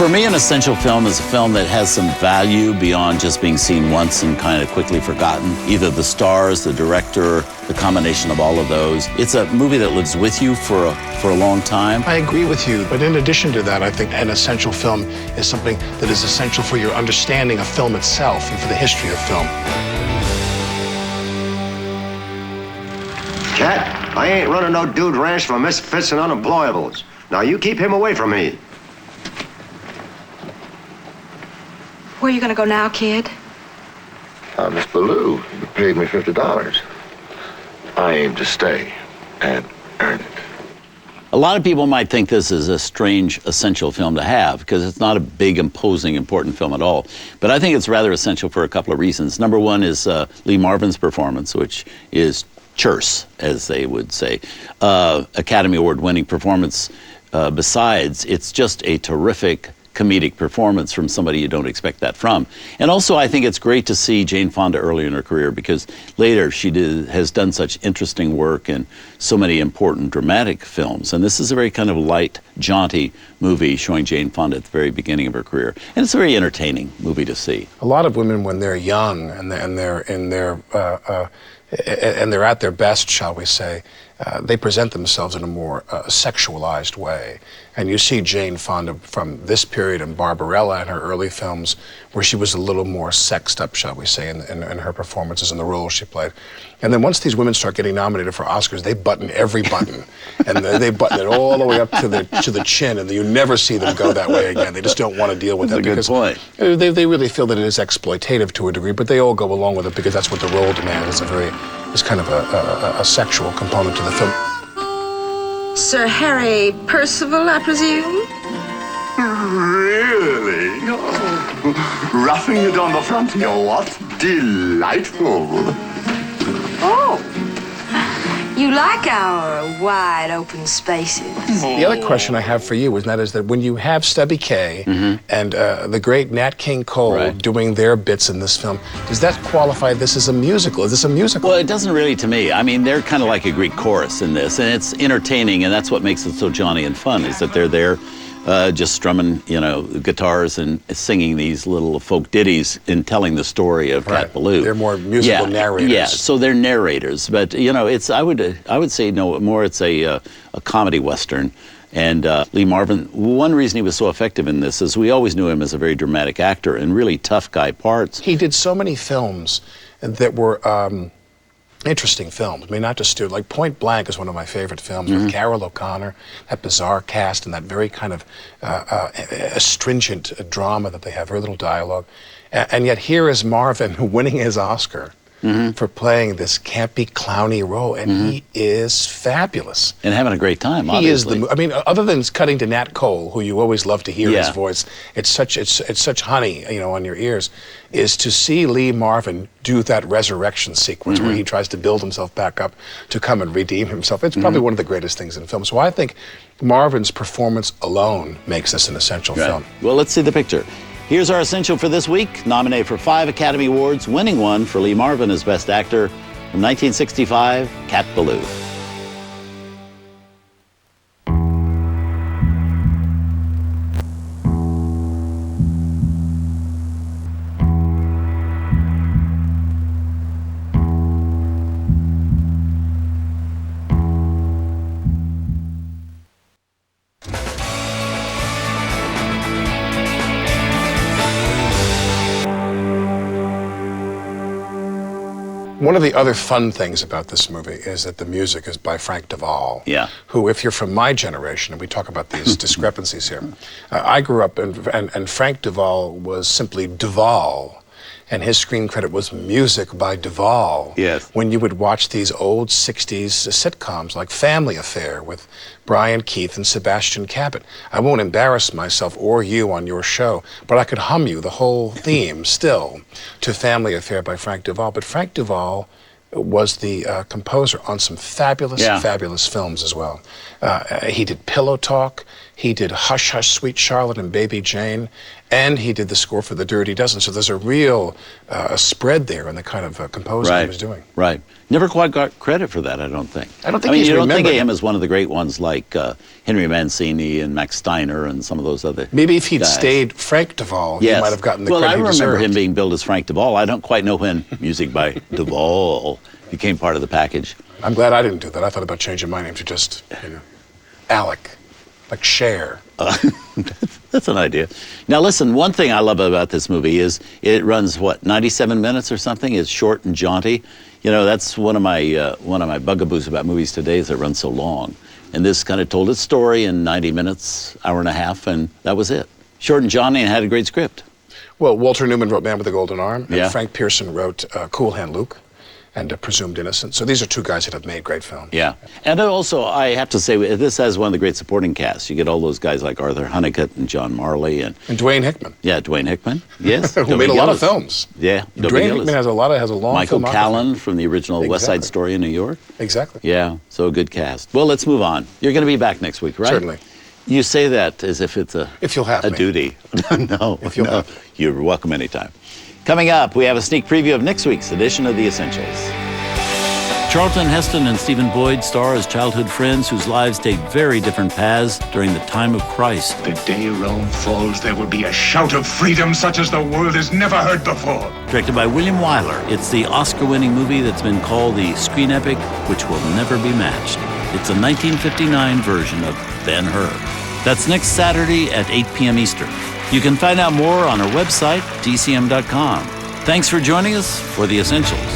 For me, an essential film is a film that has some value beyond just being seen once and kind of quickly forgotten. Either the stars, the director, the combination of all of those. It's a movie that lives with you for a long time. I agree with you, but in addition to that, I think an essential film is something that is essential for your understanding of film itself and for the history of film. Cat, I ain't running no dude ranch for misfits and unemployables. Now you keep him away from me. Where are you gonna go now, kid? Miss Ballou, you paid me $50. I aim to stay and earn it. A lot of people might think this is a strange, essential film to have because it's not a big, imposing, important film at all. But I think it's rather essential for a couple of reasons. Number one is Lee Marvin's performance, which is terse, as they would say. Academy Award-winning performance. Besides, it's just a terrific comedic performance from somebody you don't expect that from. And also, I think it's great to see Jane Fonda early in her career because later she has done such interesting work in so many important dramatic films. And this is a very kind of light, jaunty movie showing Jane Fonda at the very beginning of her career. And it's a very entertaining movie to see. A lot of women, when they're young and they're at their best, shall we say, they present themselves in a more sexualized way. And you see Jane Fonda from this period in Barbarella and her early films where she was a little more sexed up, shall we say, in her performances and the roles she played. And then once these women start getting nominated for Oscars, they button every button. And they button it all the way up to the chin, and you never see them go that way again. They just don't want to deal with it. That's a good point. They really feel that it is exploitative to a degree, but they all go along with it because that's what the role demands. It's kind of a sexual component to the film. Sir Harry Percival, I presume? Really? Oh, roughing it on the frontier, what? Delightful. Oh, you like our wide open spaces. The other question I have for you is that when you have Stubby Kaye and the great Nat King Cole doing their bits in this film, does that qualify this as a musical? Is this a musical? Well, it doesn't really to me. I mean, they're kind of like a Greek chorus in this, and it's entertaining, and that's what makes it so jaunty and fun, is that they're there just strumming, guitars and singing these little folk ditties and telling the story of Cat Ballou. They're more musical narrators. Yeah, so they're narrators, but it's I would say no more. It's a comedy western. And Lee Marvin, one reason he was so effective in this is we always knew him as a very dramatic actor and really tough guy parts. He did so many films that were interesting films. I mean, not just like Point Blank is one of my favorite films with Carol O'Connor, that bizarre cast and that very kind of astringent drama that they have, very little dialogue. And yet here is Marvin winning his Oscar for playing this campy, clowny role, and he is fabulous. And having a great time, obviously. He is I mean, other than cutting to Nat Cole, who you always love to hear his voice, it's such honey, on your ears, is to see Lee Marvin do that resurrection sequence where he tries to build himself back up to come and redeem himself. It's probably one of the greatest things in film. So I think Marvin's performance alone makes this an essential film. Well, let's see the picture. Here's our essential for this week, nominated for 5 Academy Awards, winning one for Lee Marvin as Best Actor from 1965, Cat Ballou. One of the other fun things about this movie is that the music is by Frank Duvall, who, if you're from my generation, and we talk about these discrepancies here, I grew up, and Frank Duvall was simply Duvall, and his screen credit was Music by Duvall. Yes. When you would watch these old 60s sitcoms like Family Affair with Brian Keith and Sebastian Cabot. I won't embarrass myself or you on your show, but I could hum you the whole theme still to Family Affair by Frank Duvall. But Frank Duvall was the composer on some fabulous films as well. He did Pillow Talk, he did Hush Hush Sweet Charlotte and Baby Jane, and he did the score for The Dirty Dozen. So there's a real spread there in the kind of composer he was doing. Right. Never quite got credit for that, I don't think. I don't think mean, he's you don't think of remembered. him as one of the great ones like Henry Mancini and Max Steiner and some of those other Maybe if he'd guys. stayed Frank Duvall, he might have gotten the well, credit I he remember deserved. him being billed as Frank Duvall. I don't quite know when music by Duvall became part of the package. I'm glad I didn't do that. I thought about changing my name to just, Alec, like Cher. That's an idea. Now, listen, one thing I love about this movie is it runs, 97 minutes or something? It's short and jaunty. That's one of my bugaboos about movies today is it runs so long. And this kind of told its story in 90 minutes, hour and a half, and that was it. Short and jaunty and had a great script. Well, Walter Newman wrote Man with the Golden Arm, and Yeah. Frank Pearson wrote Cool Hand Luke and Presumed Innocent. So these are two guys that have made great films. Yeah. And also, I have to say, this has one of the great supporting casts. You get all those guys like Arthur Honeycutt and John Marley and Dwayne Hickman, Dwayne Hickman. Yes. who made a lot of films. Yeah. Dwayne Hickman has a long Michael filmography. Callan from the original West Side Exactly. Story in New York. Exactly. Yeah, so a good cast. Well, let's move on. You're going to be back next week, right? Certainly. You say that as if it's If you'll have a me. duty. No, If you'll no. have me. You're welcome anytime. Coming up, we have a sneak preview of next week's edition of The Essentials. Charlton Heston and Stephen Boyd star as childhood friends whose lives take very different paths during the time of Christ. The day Rome falls, there will be a shout of freedom such as the world has never heard before. Directed by William Wyler, it's the Oscar-winning movie that's been called the screen epic, which will never be matched. It's a 1959 version of Ben-Hur. That's next Saturday at 8 p.m. Eastern. You can find out more on our website, dcm.com. Thanks for joining us for The Essentials.